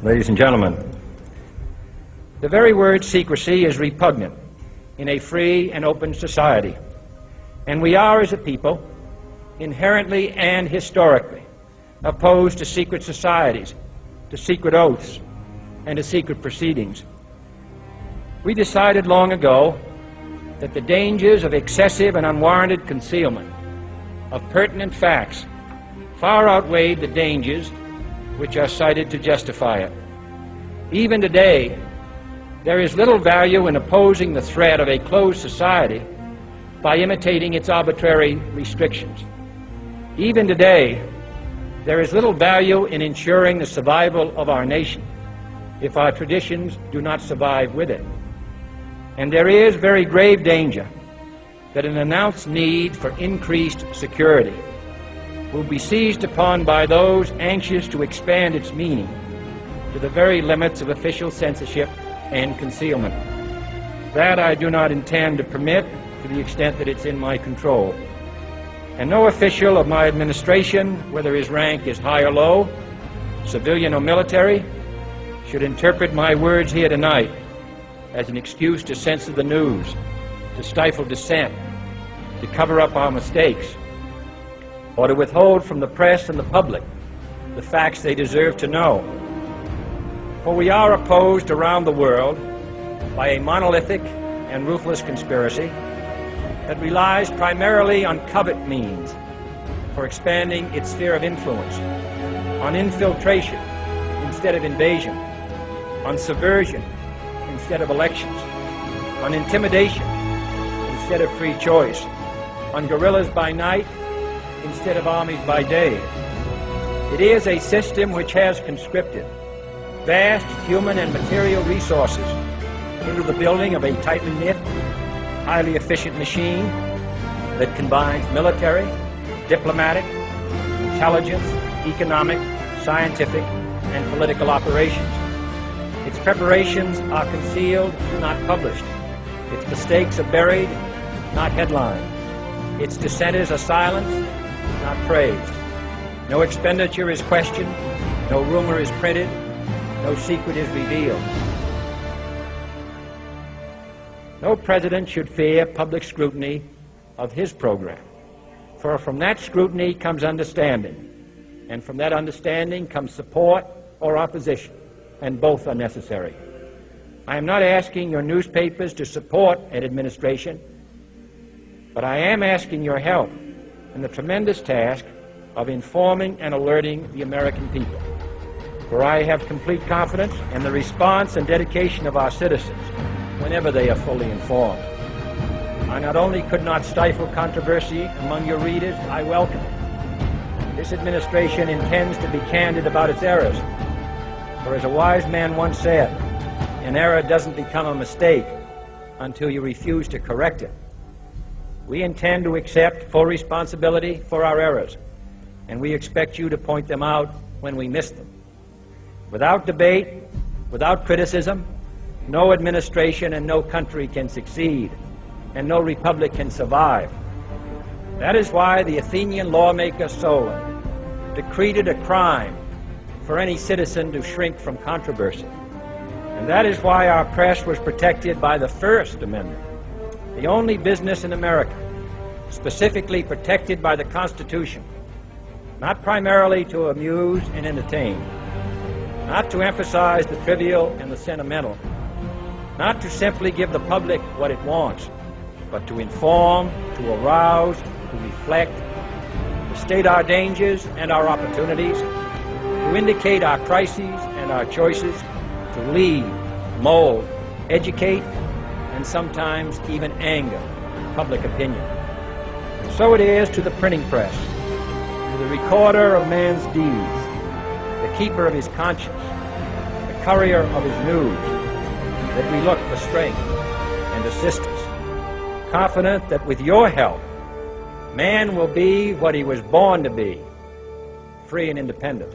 Ladies and gentlemen, the very word secrecy is repugnant in a free and open society, and we are, as a people, inherently and historically opposed to secret societies, to secret oaths, and to secret proceedings. We decided long ago that the dangers of excessive and unwarranted concealment of pertinent facts far outweighed the dangers which are cited to justify it. Even today, there is little value in opposing the threat of a closed society by imitating its arbitrary restrictions. Even today, there is little value in ensuring the survival of our nation if our traditions do not survive with it. And there is very grave danger that an announced need for increased security will be seized upon by those anxious to expand its meaning to the very limits of official censorship and concealment. That I do not intend to permit to the extent that it's in my control. And no official of my administration, whether his rank is high or low, civilian or military, should interpret my words here tonight as an excuse to censor the news, to stifle dissent, to cover up our mistakes, or to withhold from the press and the public the facts they deserve to know. For we are opposed around the world by a monolithic and ruthless conspiracy that relies primarily on covert means for expanding its sphere of influence, on infiltration instead of invasion, on subversion instead of elections, on intimidation instead of free choice, on guerrillas by night instead of armies by day. It is a system which has conscripted vast human and material resources into the building of a tightly knit, highly efficient machine that combines military, diplomatic, intelligence, economic, scientific, and political operations. Its preparations are concealed, not published. Its mistakes are buried, not headlined. Its dissenters are silenced, not praised. No expenditure is questioned, no rumor is printed, no secret is revealed. No president should fear public scrutiny of his program, for from that scrutiny comes understanding, and from that understanding comes support or opposition, and both are necessary. I am not asking your newspapers to support an administration, but I am asking your help in the tremendous task of informing and alerting the American people. For I have complete confidence in the response and dedication of our citizens whenever they are fully informed. I not only could not stifle controversy among your readers, I welcome it. This administration intends to be candid about its errors. For as a wise man once said, an error doesn't become a mistake until you refuse to correct it. We intend to accept full responsibility for our errors, and we expect you to point them out when we miss them. Without debate, without criticism, no administration and no country can succeed, and no republic can survive. That is why the Athenian lawmaker Solon decreed it a crime for any citizen to shrink from controversy. And that is why our press was protected by the First Amendment, the only business in America specifically protected by the Constitution, not primarily to amuse and entertain, not to emphasize the trivial and the sentimental, not to simply give the public what it wants, but to inform, to arouse, to reflect, to state our dangers and our opportunities, to indicate our crises and our choices, to lead, mold, educate, and sometimes even anger public opinion. So it is to the printing press, to the recorder of man's deeds, the keeper of his conscience, the courier of his news, that we look for strength and assistance, confident that with your help, man will be what he was born to be, free and independent.